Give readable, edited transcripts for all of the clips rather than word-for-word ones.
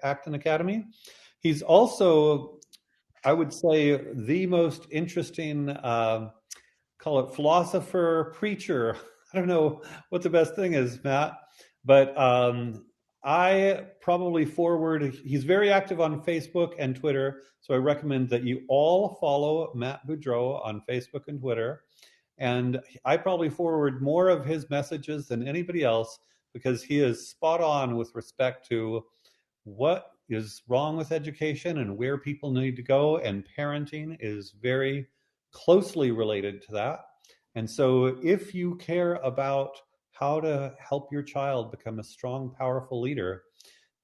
Acton Academy. He's also, I would say, the most interesting, call it philosopher, preacher. I don't know what the best thing is, Matt, but I probably forward, he's very active on Facebook and Twitter. So I recommend that you all follow Matt Beaudreau on Facebook and Twitter. And I probably forward more of his messages than anybody else because he is spot on with respect to what is wrong with education and where people need to go. And parenting is very closely related to that. And so, if you care about how to help your child become a strong, powerful leader,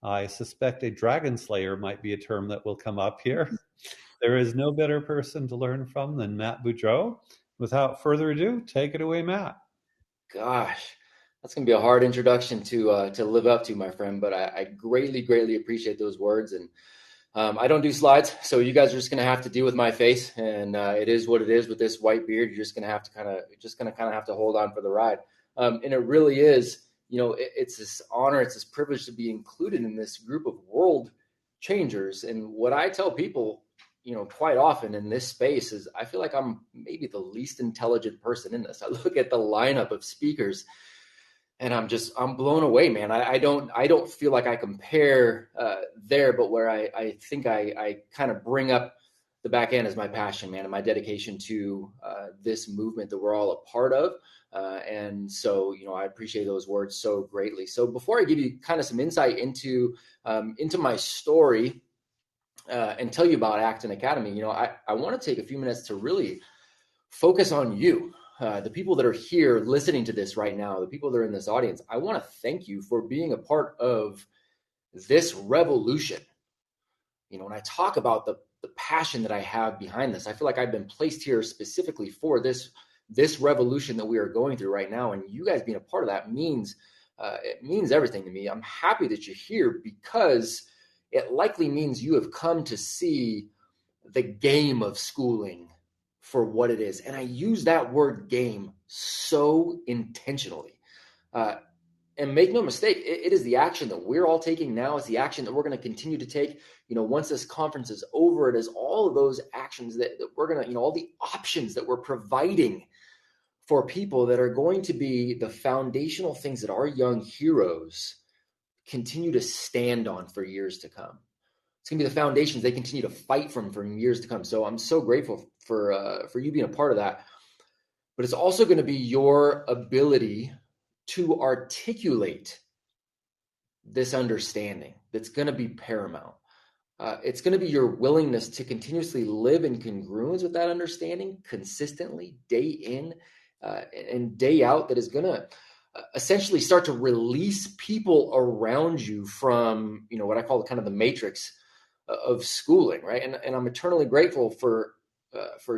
I suspect a dragon slayer might be a term that will come up here. There is no better person to learn from than Matt Boudreau. Without further ado, take it away, Matt. Gosh, that's gonna be a hard introduction to live up to, my friend. But I greatly appreciate those words, and I don't do slides, so you guys are just gonna have to deal with my face, and it is what it is with this white beard. You're just gonna have to have to hold on for the ride. And it really is, it's this honor, it's this privilege to be included in this group of world changers. And what I tell people, quite often in this space is I feel like I'm maybe the least intelligent person in this. I look at the lineup of speakers and I'm blown away, man. I don't feel like I compare there, but where I think I kind of bring up the back end is my passion, man, and my dedication to this movement that we're all a part of. And so, I appreciate those words so greatly. So before I give you kind of some insight into my story and tell you about Acton Academy, I want to take a few minutes to really focus on you. The people that are here listening to this right now, the people that are in this audience, I want to thank you for being a part of this revolution. When I talk about the passion that I have behind this, I feel like I've been placed here specifically for this revolution that we are going through right now. And you guys being a part of that means it means everything to me. I'm happy that you're here because it likely means you have come to see the game of schooling for what it is. And I use that word game so intentionally. And make no mistake, it is the action that we're all taking now. It's the action that we're going to continue to take, once this conference is over. It is all of those actions that we're going to, all the options that we're providing for people that are going to be the foundational things that our young heroes continue to stand on for years to come. It's going to be the foundations they continue to fight from for years to come. So I'm so grateful for you being a part of that. But it's also going to be your ability to articulate this understanding that's going to be paramount. It's going to be your willingness to continuously live in congruence with that understanding consistently, day in and day out, that is going to essentially start to release people around you from, what I call kind of the matrix of schooling, right? And I'm eternally grateful for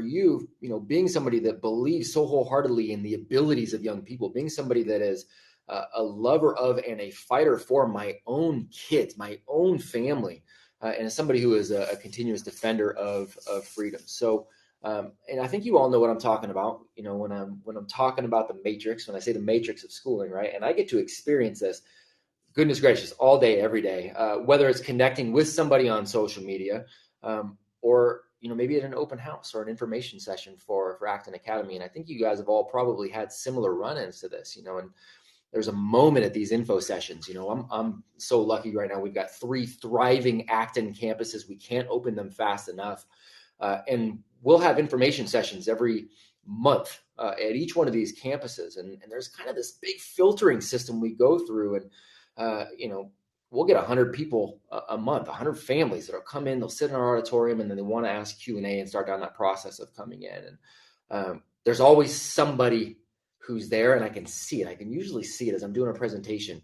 you, being somebody that believes so wholeheartedly in the abilities of young people, being somebody that is a lover of and a fighter for my own kids, my own family, and as somebody who is a continuous defender of freedom. So, and I think you all know what I'm talking about, when I'm talking about the matrix, when I say the matrix of schooling, right? And I get to experience this, goodness gracious, all day, every day, whether it's connecting with somebody on social media, or maybe at an open house or an information session for Acton Academy. And I think you guys have all probably had similar run-ins to this, and there's a moment at these info sessions. I'm so lucky right now. We've got 3 thriving Acton campuses. We can't open them fast enough. And we'll have information sessions every month at each one of these campuses. And there's kind of this big filtering system we go through. And, we'll get 100 people a month, 100 families that'll come in, they'll sit in our auditorium, and then they want to ask Q&A and start down that process of coming in. And there's always somebody who's there, and I can see it. I can usually see it as I'm doing a presentation.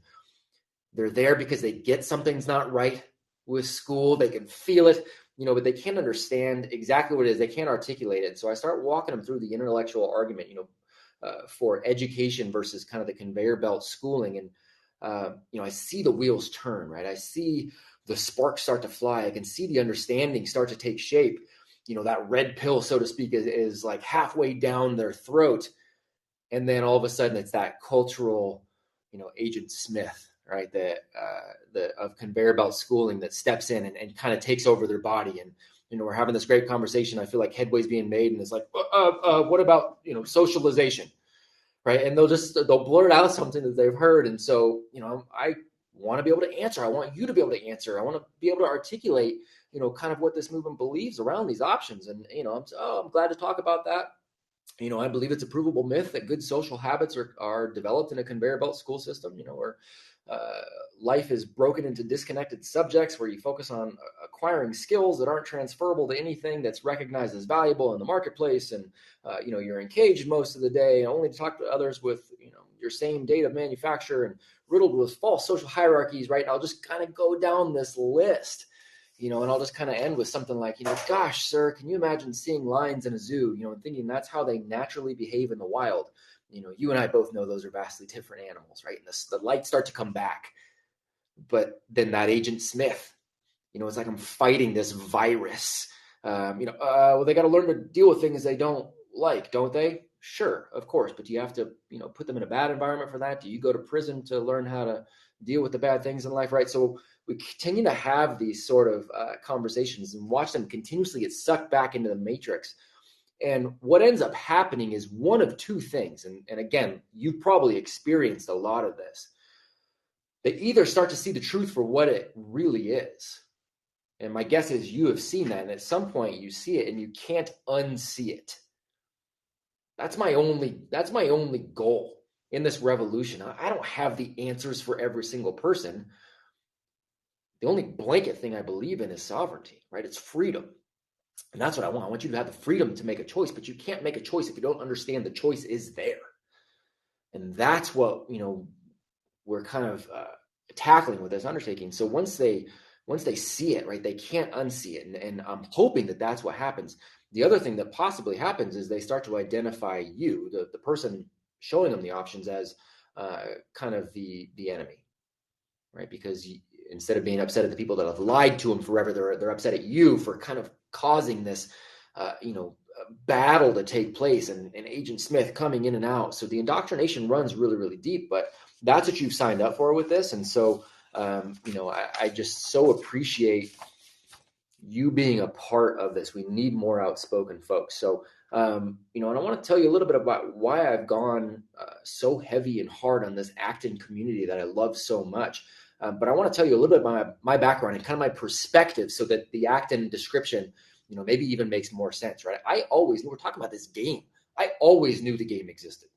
They're there because they get something's not right with school. They can feel it, but they can't understand exactly what it is. They can't articulate it. So I start walking them through the intellectual argument, for education versus kind of the conveyor belt schooling. And I see the wheels turn, right? I see the sparks start to fly. I can see the understanding start to take shape. That red pill, so to speak, is like halfway down their throat. And then all of a sudden it's that cultural, Agent Smith, right? The of conveyor belt schooling that steps in and kind of takes over their body. And we're having this great conversation. I feel like headway's being made, and it's like, what about socialization, right? And they'll blurt out something that they've heard, and so I want to be able to answer. I want you to be able to answer. I want to be able to articulate, kind of what this movement believes around these options. And I'm glad to talk about that. I believe it's a provable myth that good social habits are developed in a conveyor belt school system, where life is broken into disconnected subjects where you focus on acquiring skills that aren't transferable to anything that's recognized as valuable in the marketplace. And, you're engaged most of the day only to talk to others with, your same date of manufacture and riddled with false social hierarchies, right? And I'll just kind of go down this list. And I'll just kind of end with something like, gosh, sir, can you imagine seeing lions in a zoo, and thinking that's how they naturally behave in the wild? You and I both know those are vastly different animals, right? And the lights start to come back. But then that Agent Smith, it's like I'm fighting this virus. Well, they got to learn to deal with things they don't like, don't they? Sure, of course. But do you have to, put them in a bad environment for that? Do you go to prison to learn how to deal with the bad things in life, right? So we continue to have these sort of conversations and watch them continuously get sucked back into the matrix. And what ends up happening is one of two things. And again, you've probably experienced a lot of this. They either start to see the truth for what it really is. And my guess is you have seen that. And at some point you see it and you can't unsee it. That's my only goal in this revolution. I don't have the answers for every single person. The only blanket thing I believe in is sovereignty, right? It's freedom. And that's what I want. I want you to have the freedom to make a choice, but you can't make a choice if you don't understand the choice is there. And that's what, we're kind of tackling with this undertaking. So once they see it, right, they can't unsee it. And I'm hoping that that's what happens. The other thing that possibly happens is they start to identify you, the person showing them the options, as kind of the enemy, right? Because instead of being upset at the people that have lied to them forever, they're upset at you for kind of causing this, battle to take place, and Agent Smith coming in and out. So the indoctrination runs really, really deep, but that's what you've signed up for with this. And so, I just so appreciate you being a part of this. We need more outspoken folks. So, and I want to tell you a little bit about why I've gone so heavy and hard on this Acton community that I love so much. But I want to tell you a little bit about my background and kind of my perspective so that the Acton description, maybe even makes more sense, right? We're talking about this game. I always knew the game existed.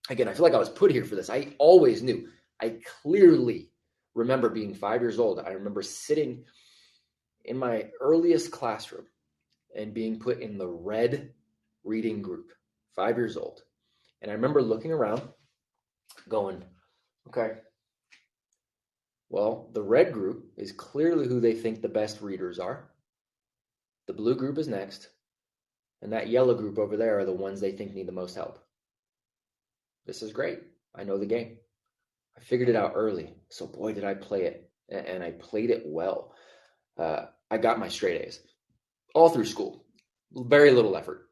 Again, I feel like I was put here for this. I always knew. I clearly remember being 5 years old. I remember sitting in my earliest classroom and being put in the red reading group, 5 years old. And I remember looking around going, okay, well, the red group is clearly who they think the best readers are. The blue group is next. And that yellow group over there are the ones they think need the most help. This is great. I know the game. I figured it out early. So boy, did I play it. And I played it well. I got my straight A's all through school. Very little effort.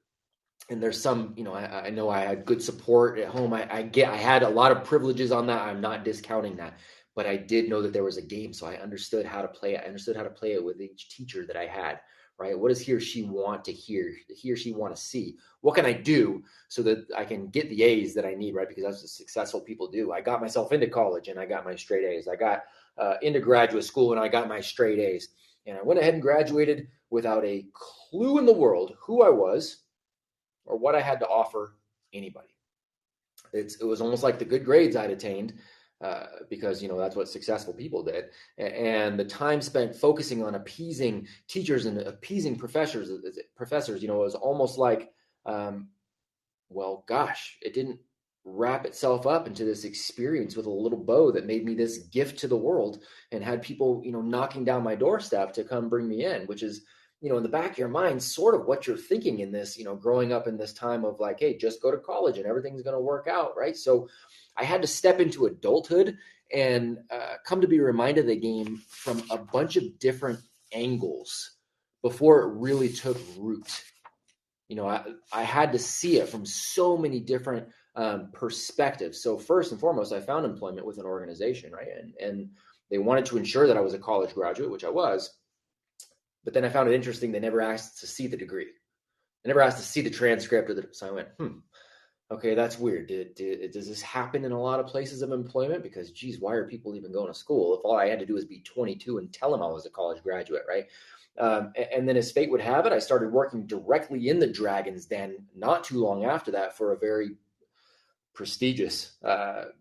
And there's some, I know I had good support at home. I had a lot of privileges on that. I'm not discounting that. But I did know that there was a game, so I understood how to play it. I understood how to play it with each teacher that I had, right? What does he or she want to hear? He or she want to see? What can I do so that I can get the A's that I need, right? Because that's what successful people do. I got myself into college and I got my straight A's. I got into graduate school and I got my straight A's. And I went ahead and graduated without a clue in the world who I was or what I had to offer anybody. It was almost like the good grades I'd attained, because that's what successful people did, and the time spent focusing on appeasing teachers and appeasing professors, it was almost like, well, gosh, it didn't wrap itself up into this experience with a little bow that made me this gift to the world and had people, knocking down my doorstep to come bring me in, which is, in the back of your mind, sort of what you're thinking in this, growing up in this time of like, hey, just go to college and everything's going to work out, right? So I had to step into adulthood and come to be reminded of the game from a bunch of different angles before it really took root. I had to see it from so many different perspective. So first and foremost, I found employment with an organization, right? And they wanted to ensure that I was a college graduate, which I was. But then I found it interesting. They never asked to see the degree. They never asked to see the transcript or the. So I went, okay, that's weird. Does this happen in a lot of places of employment? Because, geez, why are people even going to school if all I had to do was be 22 and tell them I was a college graduate, right? And then as fate would have it, I started working directly in the Dragon's Den not too long after that for a very prestigious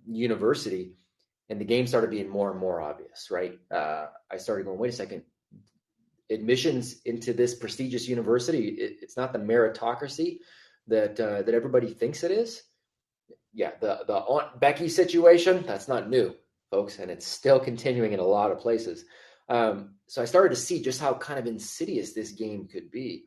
university. And the game started being more and more obvious, right? I started going, wait a second, admissions into this prestigious university, it's not the meritocracy that everybody thinks it is. Yeah, the Aunt Becky situation, that's not new, folks, and it's still continuing in a lot of places. So I started to see just how kind of insidious this game could be.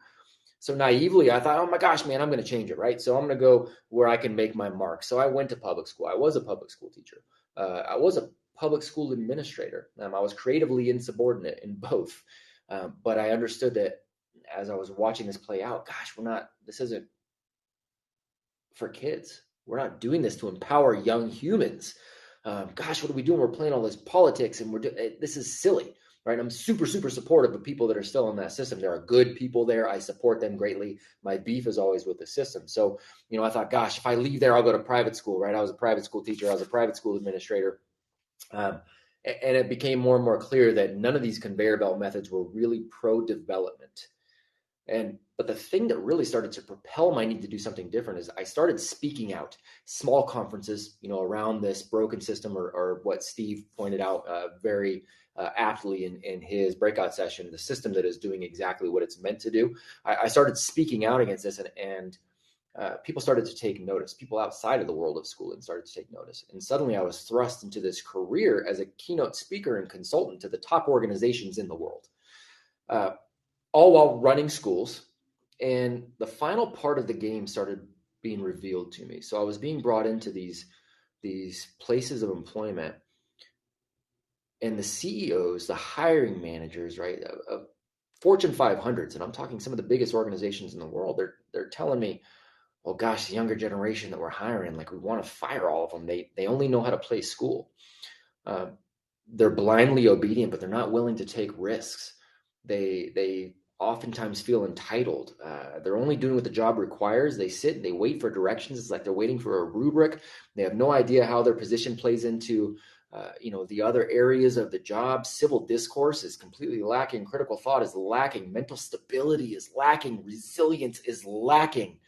So naively, I thought, oh my gosh, man, I'm going to change it, right? So I'm going to go where I can make my mark. So I went to public school. I was a public school teacher. I was a public school administrator. I was creatively insubordinate in both. But I understood that as I was watching this play out, gosh, this isn't for kids. We're not doing this to empower young humans. Gosh, what are we doing? We're playing all this politics and this is silly, right? I'm super, super supportive of people that are still in that system. There are good people there. I support them greatly. My beef is always with the system. So, I thought, gosh, if I leave there, I'll go to private school, right? I was a private school teacher. I was a private school administrator. And it became more and more clear that none of these conveyor belt methods were really pro-development. But the thing that really started to propel my need to do something different is I started speaking out, small conferences, around this broken system, or what Steve pointed out very aptly in his breakout session, the system that is doing exactly what it's meant to do. I started speaking out against this, and people started to take notice. People outside of the world of schooling started to take notice. And suddenly I was thrust into this career as a keynote speaker and consultant to the top organizations in the world, all while running schools. And the final part of the game started being revealed to me. So I was being brought into these places of employment, and the CEOs, the hiring managers, right, of Fortune 500s, and I'm talking some of the biggest organizations in the world, they're telling me, well, gosh, the younger generation that we're hiring, like, we want to fire all of them. They only know how to play school. They're blindly obedient, but they're not willing to take risks. They oftentimes feel entitled. They're only doing what the job requires. They sit and they wait for directions. It's like they're waiting for a rubric. They have no idea how their position plays into the other areas of the job. Civil discourse is completely lacking. Critical thought is lacking. Mental stability is lacking. Resilience is lacking.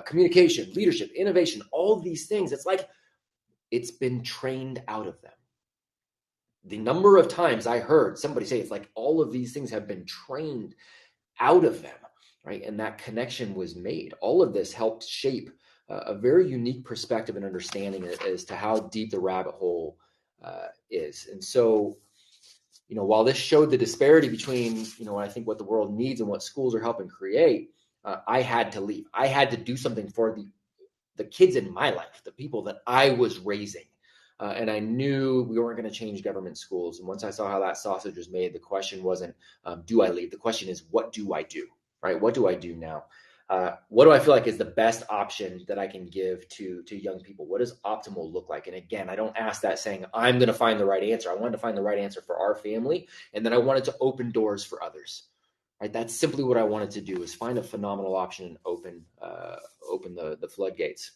Communication, leadership, innovation, all of these things, it's like it's been trained out of them. The number of times I heard somebody say it's like all of these things have been trained out of them, right? And that connection was made. All of this helped shape a very unique perspective and understanding as to how deep the rabbit hole is. And so, while this showed the disparity between, I think what the world needs and what schools are helping create, I had to leave. I had to do something for the kids in my life, the people that I was raising. And I knew we weren't going to change government schools. And once I saw how that sausage was made, the question wasn't, do I leave? The question is, what do I do? Right? What do I do now? What do I feel like is the best option that I can give to young people? What does optimal look like? And again, I don't ask that saying, I'm going to find the right answer. I wanted to find the right answer for our family. And then I wanted to open doors for others. Right? That's simply what I wanted to do, is find a phenomenal option and open the floodgates.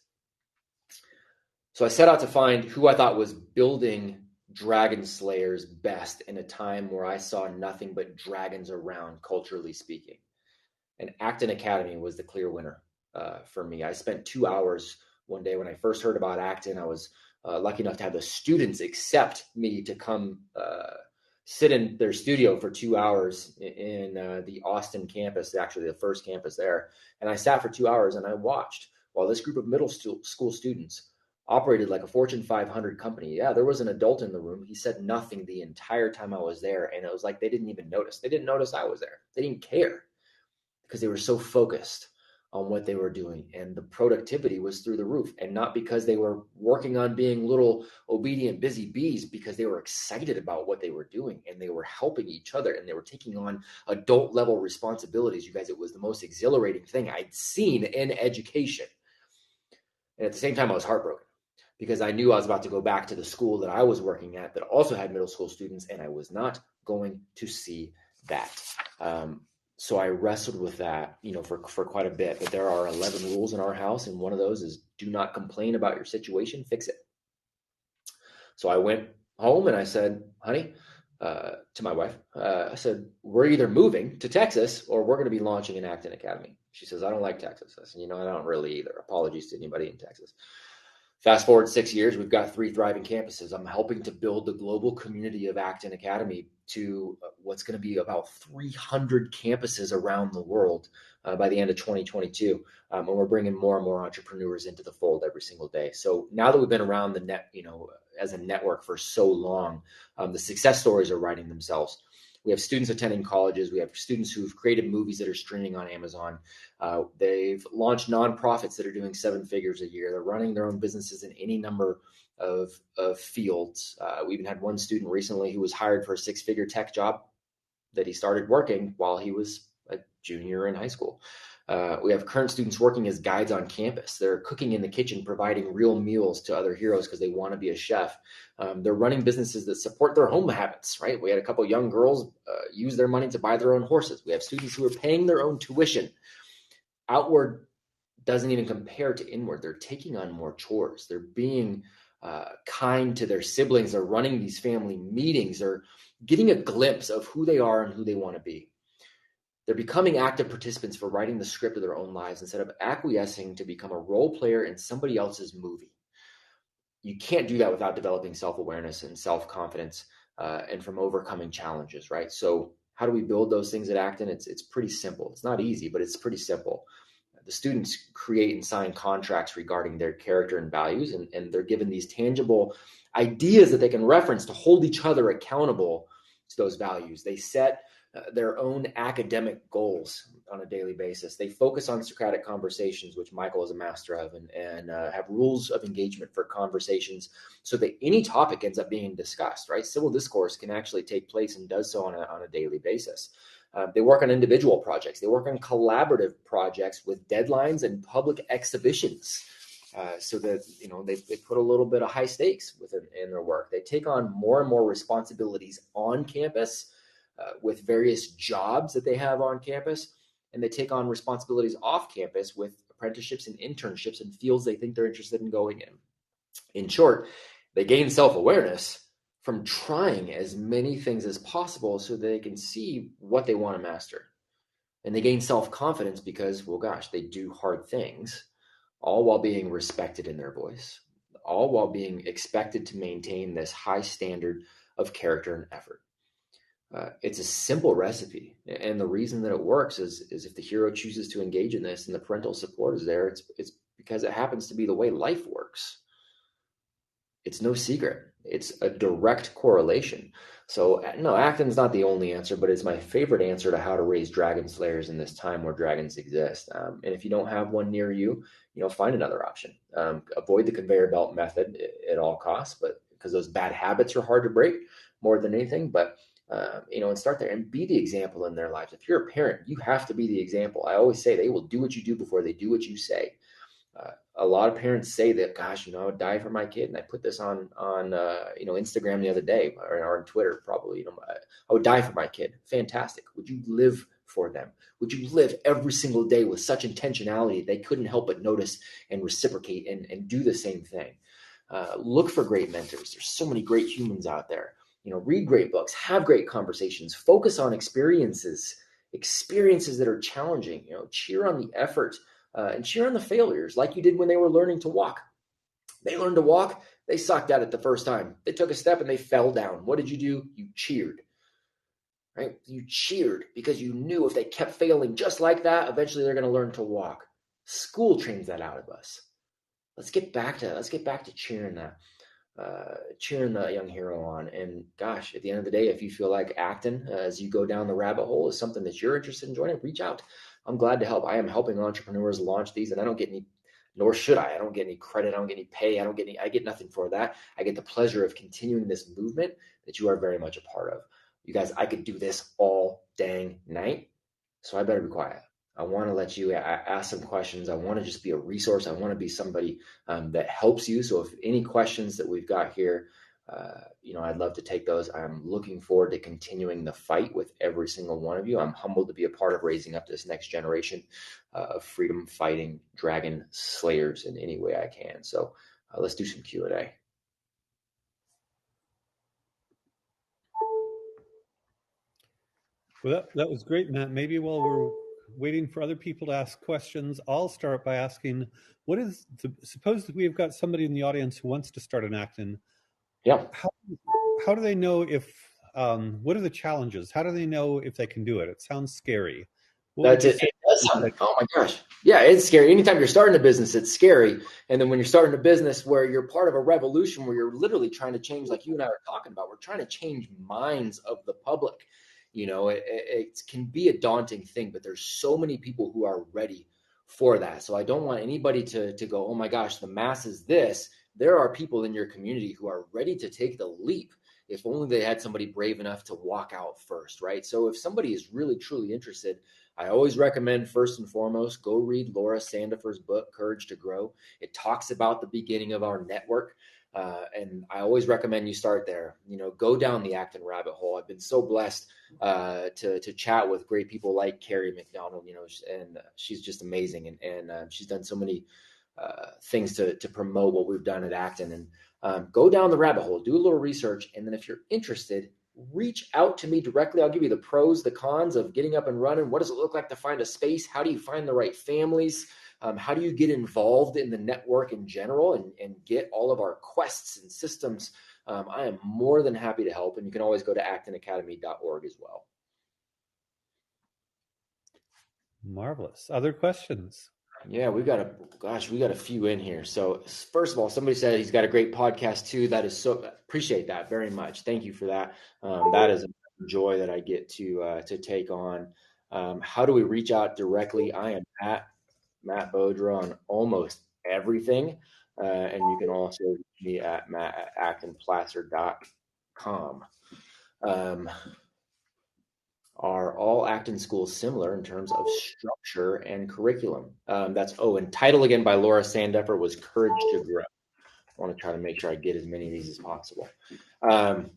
So I set out to find who I thought was building dragon slayers best in a time where I saw nothing but dragons around, culturally speaking. And Acton Academy was the clear winner for me. I spent 2 hours one day when I first heard about Acton. I was lucky enough to have the students accept me to come sit in their studio for 2 hours in the Austin campus, actually the first campus there. And I sat for 2 hours and I watched while this group of middle school students operated like a Fortune 500 company. Yeah, there was an adult in the room. He said nothing the entire time I was there. And it was like they didn't even notice. They didn't notice I was there. They didn't care because they were so focused on what they were doing. And the productivity was through the roof. And not because they were working on being little obedient, busy bees, because they were excited about what they were doing and they were helping each other and they were taking on adult level responsibilities. You guys, it was the most exhilarating thing I'd seen in education. And at the same time, I was heartbroken because I knew I was about to go back to the school that I was working at that also had middle school students, and I was not going to see that. Um, so I wrestled with that, for quite a bit. But there are 11 rules in our house, and one of those is do not complain about your situation, fix it. So I went home and I said, honey, to my wife, I said, we're either moving to Texas or we're going to be launching an Acton Academy. She says, I don't like Texas. I said, I don't really either. Apologies to anybody in Texas. Fast forward 6 years, we've got 3 thriving campuses. I'm helping to build the global community of Acton Academy to what's going to be about 300 campuses around the world by the end of 2022. And we're bringing more and more entrepreneurs into the fold every single day. So now that we've been around the net, as a network for so long, the success stories are writing themselves. We have students attending colleges. We have students who've created movies that are streaming on Amazon. They've launched nonprofits that are doing 7 figures a year. They're running their own businesses in any number of fields. We even had one student recently who was hired for a 6-figure tech job that he started working while he was a junior in high school. We have current students working as guides on campus. They're cooking in the kitchen, providing real meals to other heroes because they want to be a chef. They're running businesses that support their home habits, right? We had a couple young girls use their money to buy their own horses. We have students who are paying their own tuition. Outward doesn't even compare to inward. They're taking on more chores. They're being kind to their siblings. They're running these family meetings. They're getting a glimpse of who they are and who they want to be. They're becoming active participants for writing the script of their own lives instead of acquiescing to become a role player in somebody else's movie. You can't do that without developing self-awareness and self-confidence and from overcoming challenges, right? So how do we build those things at Acton? It's pretty simple. It's not easy, but it's pretty simple. The students create and sign contracts regarding their character and values, and they're given these tangible ideas that they can reference to hold each other accountable to those values. They set their own academic goals on a daily basis. They focus on Socratic conversations, which Michael is a master of, and have rules of engagement for conversations so that any topic ends up being discussed, right? Civil discourse can actually take place and does so on a daily basis. They work on individual projects. They work on collaborative projects with deadlines and public exhibitions. So that they put a little bit of high stakes in their work. They take on more and more responsibilities on campus with various jobs that they have on campus, and they take on responsibilities off campus with apprenticeships and internships in fields they think they're interested in going in. In short, they gain self-awareness from trying as many things as possible so they can see what they want to master. And they gain self-confidence because, well, gosh, they do hard things, all while being respected in their voice, all while being expected to maintain this high standard of character and effort. It's a simple recipe, and the reason that it works is if the hero chooses to engage in this and the parental support is there, it's because it happens to be the way life works. It's no secret. It's a direct correlation. So no, Acton's not the only answer, but it's my favorite answer to how to raise dragon slayers in this time where dragons exist. And if you don't have one near you, find another option. Avoid the conveyor belt method at all costs, but because those bad habits are hard to break more than anything. But and start there and be the example in their lives. If you're a parent, you have to be the example. I always say they will do what you do before they do what you say. A lot of parents say that, gosh, I would die for my kid. And I put this on Instagram the other day or on Twitter, probably, I would die for my kid. Fantastic. Would you live for them? Would you live every single day with such intentionality they couldn't help but notice and reciprocate and do the same thing? Look for great mentors. There's so many great humans out there. Read great books, have great conversations, focus on experiences that are challenging, cheer on the effort and cheer on the failures like you did when they were learning to walk. They learned to walk. They sucked at it the first time. They took a step and they fell down. What did you do? You cheered, right? You cheered because you knew if they kept failing just like that, eventually they're going to learn to walk. School trains that out of us. Let's get back to cheering the young hero on. And gosh, at the end of the day, if you feel like Acton as you go down the rabbit hole is something that you're interested in joining, reach out. I'm glad to help. I am helping entrepreneurs launch these, and I don't get any, nor should I don't get any credit. I don't get any pay. I get nothing for that. I get the pleasure of continuing this movement that you are very much a part of. You guys, I could do this all dang night, so I better be quiet. I want to let you ask some questions. I want to just be a resource. I want to be somebody that helps you. So if any questions that we've got here, I'd love to take those. I'm looking forward to continuing the fight with every single one of you. I'm humbled to be a part of raising up this next generation of freedom fighting dragon slayers in any way I can. So let's do some Q&A. Well, that was great, Matt. Maybe while we're waiting for other people to ask questions, I'll start by asking, suppose that we've got somebody in the audience who wants to start an Acton. Yeah. How do they know what are the challenges? How do they know if they can do it? It sounds scary. What would That's you it. say? Oh my gosh. Yeah, it's scary. Anytime you're starting a business, it's scary. And then when you're starting a business where you're part of a revolution, where you're literally trying to change, like you and I are talking about, we're trying to change minds of the public. It can be a daunting thing, but there's so many people who are ready for that. So I don't want anybody to go, oh my gosh, the mass is this. There are people in your community who are ready to take the leap. If only they had somebody brave enough to walk out first, right? So if somebody is really, truly interested, I always recommend, first and foremost, go read Laura Sandifer's book, Courage to Grow. It talks about the beginning of our network. And I always recommend you start there. Go down the Acton rabbit hole. I've been so blessed to chat with great people like Carrie McDonald, and she's just amazing. And she's done so many things to promote what we've done at Acton. And go down the rabbit hole, do a little research. And then if you're interested, reach out to me directly. I'll give you the pros, the cons of getting up and running. What does it look like to find a space? How do you find the right families? How do you get involved in the network in general and get all of our quests and systems? I am more than happy to help. And you can always go to actonacademy.org as well. Marvelous. Other questions? Yeah, we got a few in here. So first of all, somebody said he's got a great podcast too. That is so appreciate that very much. Thank you for that. That is a joy that I get to take on. How do we reach out directly? I am at Matt Beaudreau on almost everything, and you can also reach me at matt@actonplacer.com. Are all Acton schools similar in terms of structure and curriculum? And title again by Laura Sandifer was Courage to Grow. I want to try to make sure I get as many of these as possible. In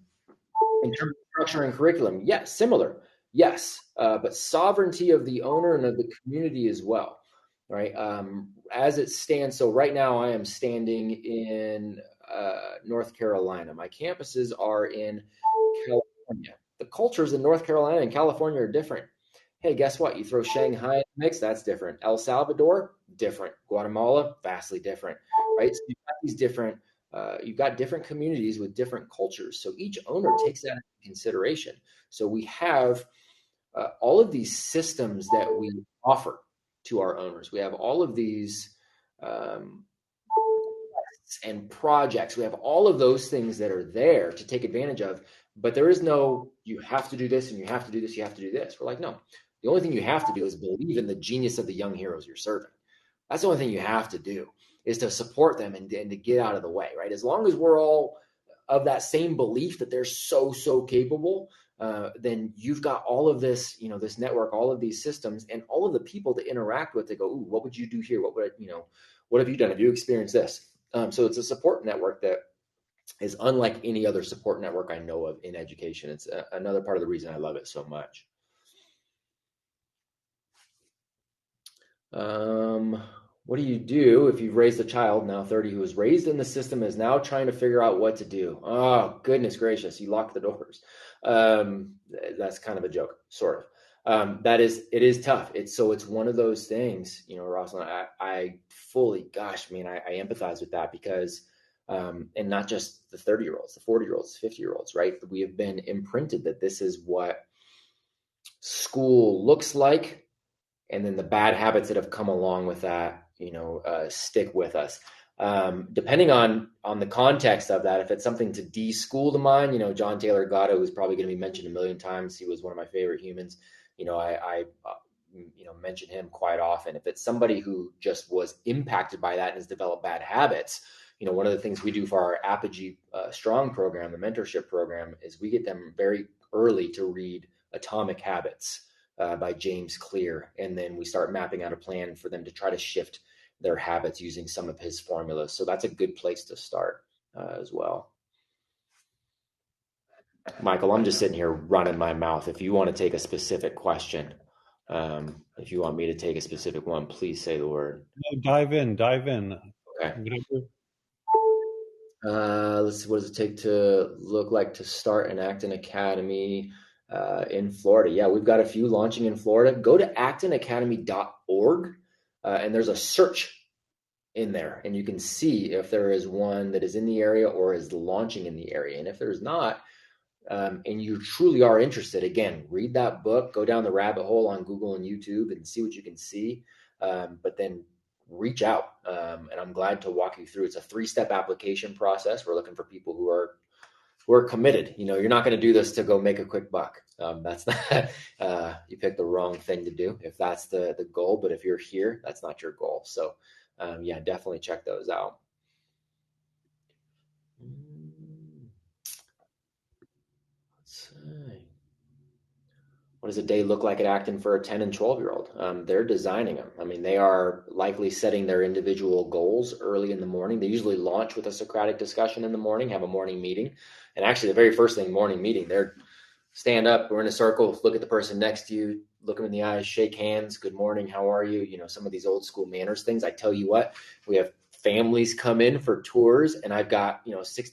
terms of structure and curriculum, yes, similar, yes, but sovereignty of the owner and of the community as well, right? As it stands, so right now I am standing in North Carolina. My campuses are in California. The cultures in North Carolina and California are different. Hey, guess what? You throw Shanghai in the mix, that's different. El Salvador, different. Guatemala, vastly different, right? So you've got these different you've got different communities with different cultures. So each owner takes that into consideration. So we have all of these systems that we offer to our owners. We have all of these and projects. We have all of those things that are there to take advantage of, but there is no, you have to do this and you have to do this, you have to do this. We're like, no, the only thing you have to do is believe in the genius of the young heroes you're serving. That's the only thing you have to do, is to support them and to get out of the way, right? As long as we're all of that same belief that they're so capable, then you've got all of this, this network, all of these systems, and all of the people to interact with. They go, ooh, what would you do here? What have you done? Have you experienced this? So it's a support network that is unlike any other support network I know of in education. It's another part of the reason I love it so much. What do you do if you've raised a child, now 30, who was raised in the system, is now trying to figure out what to do? Oh, goodness gracious, you lock the doors. That's kind of a joke, sort of. It is tough. It's one of those things, Rosalind, I fully, gosh, man, I empathize with that because, and not just the 30-year-olds, the 40-year-olds, 50-year-olds, right? We have been imprinted that this is what school looks like. And then the bad habits that have come along with that, stick with us. Depending on the context of that, if it's something to de-school the mind, John Taylor Gatto, who's probably going to be mentioned a million times. He was one of my favorite humans. I mention him quite often. If it's somebody who just was impacted by that and has developed bad habits, one of the things we do for our Apogee Strong program, the mentorship program, is we get them very early to read Atomic Habits by James Clear. And then we start mapping out a plan for them to try to shift their habits using some of his formulas. So that's a good place to start as well. Michael, I'm just sitting here running my mouth. If you want to take a specific question, if you want me to take a specific one, please say the word. No, dive in, dive in. Okay. Whatever. Let's see, what does it take to look like to start an Acton Academy in Florida? Yeah, we've got a few launching in Florida. Go to actonacademy.org and there's a search in there, and you can see if there is one that is in the area or is launching in the area. And if there's not, and you truly are interested, again, read that book, go down the rabbit hole on Google and YouTube and see what you can see. But then reach out. And I'm glad to walk you through. It's a 3-step application process. We're looking for people who are committed. You're not going to do this to go make a quick buck. That's not, you picked the wrong thing to do if that's the goal. But if you're here, that's not your goal. So yeah, definitely check those out. Let's see. What does a day look like at Acton for a 10 and 12-year-old? They're designing them. I mean, they are likely setting their individual goals early in the morning. They usually launch with a Socratic discussion in the morning, have a morning meeting. And actually, the very first thing, morning meeting, they're stand up, we're in a circle, look at the person next to you, look them in the eyes, shake hands, good morning, how are you? Some of these old school manners things. I tell you what, we have families come in for tours, and I've got,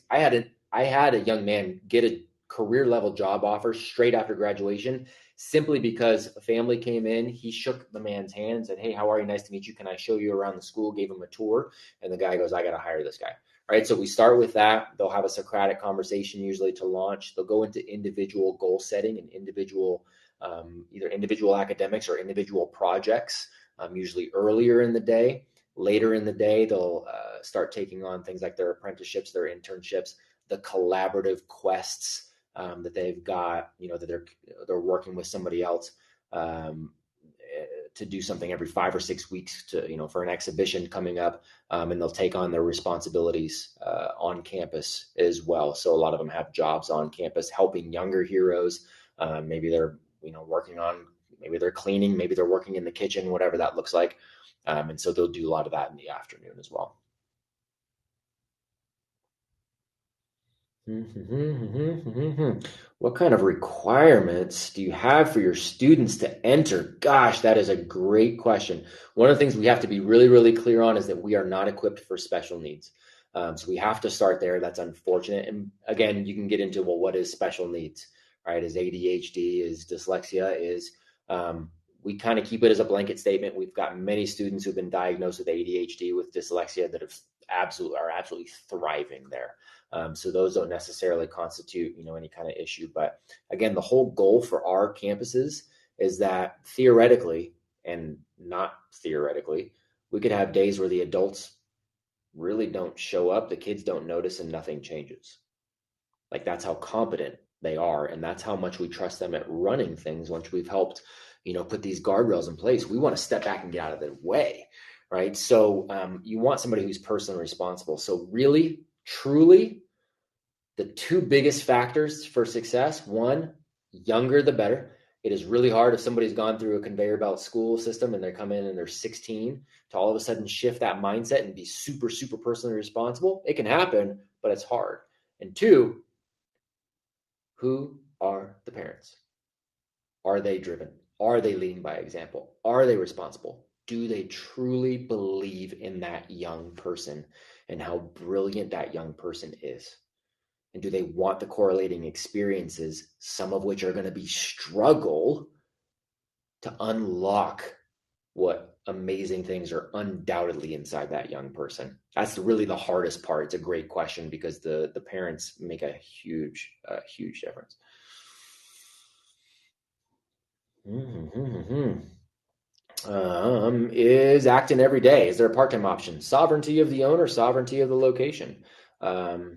I had a young man get a career level job offer straight after graduation, simply because a family came in. He shook the man's hand and said, hey, how are you? Nice to meet you. Can I show you around the school? Gave him a tour. And the guy goes, I got to hire this guy. Right. So we start with that. They'll have a Socratic conversation usually to launch. They'll go into individual goal setting and individual, either individual academics or individual projects, usually earlier in the day. Later in the day, they'll start taking on things like their apprenticeships, their internships, the collaborative quests that they've got, that they're working with somebody else to do something every 5 or 6 weeks to, for an exhibition coming up, and they'll take on their responsibilities on campus as well. So a lot of them have jobs on campus helping younger heroes. Maybe they're, working on, maybe they're cleaning, maybe they're working in the kitchen, whatever that looks like. And so they'll do a lot of that in the afternoon as well. What kind of requirements do you have for your students to enter? Gosh, that is a great question. One of the things we have to be really, really clear on is that we are not equipped for special needs. So we have to start there. That's unfortunate. And again, you can get into, well, what is special needs, right? Is ADHD, is dyslexia, we kind of keep it as a blanket statement. We've got many students who've been diagnosed with ADHD, with dyslexia, that are absolutely thriving there. So those don't necessarily constitute, any kind of issue. But again, the whole goal for our campuses is that theoretically, and not theoretically, we could have days where the adults really don't show up, the kids don't notice, and nothing changes. Like, that's how competent they are, and that's how much we trust them at running things. Once we've helped, put these guardrails in place, we want to step back and get out of their way, right? So you want somebody who's personally responsible. So really, truly, the 2 biggest factors for success: one, younger the better. It is really hard if somebody's gone through a conveyor belt school system and they come in and they're 16 to all of a sudden shift that mindset and be super, super personally responsible. It can happen, but it's hard. And 2, who are the parents? Are they driven? Are they leading by example? Are they responsible? Do they truly believe in that young person and how brilliant that young person is? And do they want the correlating experiences, some of which are going to be struggle, to unlock what amazing things are undoubtedly inside that young person? That's really the hardest part. It's a great question because the parents make a huge difference. Is Acton every day? Is there a part-time option? Sovereignty of the owner, sovereignty of the location.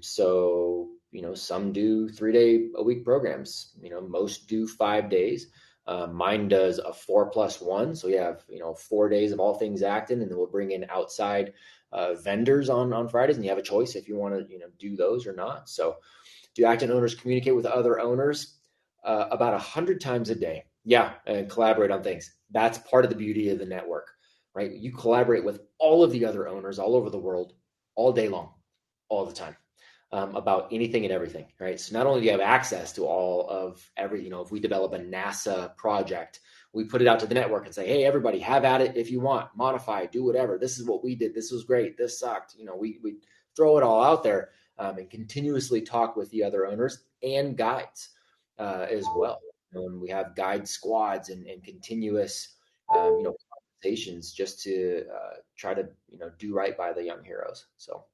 So, some do 3-day-a-week programs. Most do 5 days. Mine does a 4+1. So you have, 4 days of all things Acton, and then we'll bring in outside vendors on Fridays, and you have a choice if you want to, do those or not. So do Acton owners communicate with other owners? about 100 times a day. Yeah, and collaborate on things. That's part of the beauty of the network, right? You collaborate with all of the other owners all over the world, all day long, all the time, about anything and everything, right? So not only do you have access to all of every, if we develop a NASA project, we put it out to the network and say, hey, everybody, have at it if you want, modify, do whatever. This is what we did. This was great. This sucked. We throw it all out there, and continuously talk with the other owners and guides as well. And we have guide squads and continuous, conversations just to try to, do right by the young heroes. So.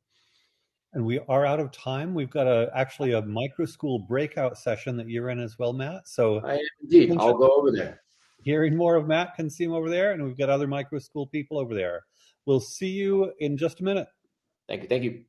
And we are out of time. We've got actually a micro school breakout session that you're in as well, Matt. So I am indeed. interested I'll go over there. hearing more of Matt can see him over there, and we've got other micro school people over there. We'll see you in just a minute. Thank you. Thank you.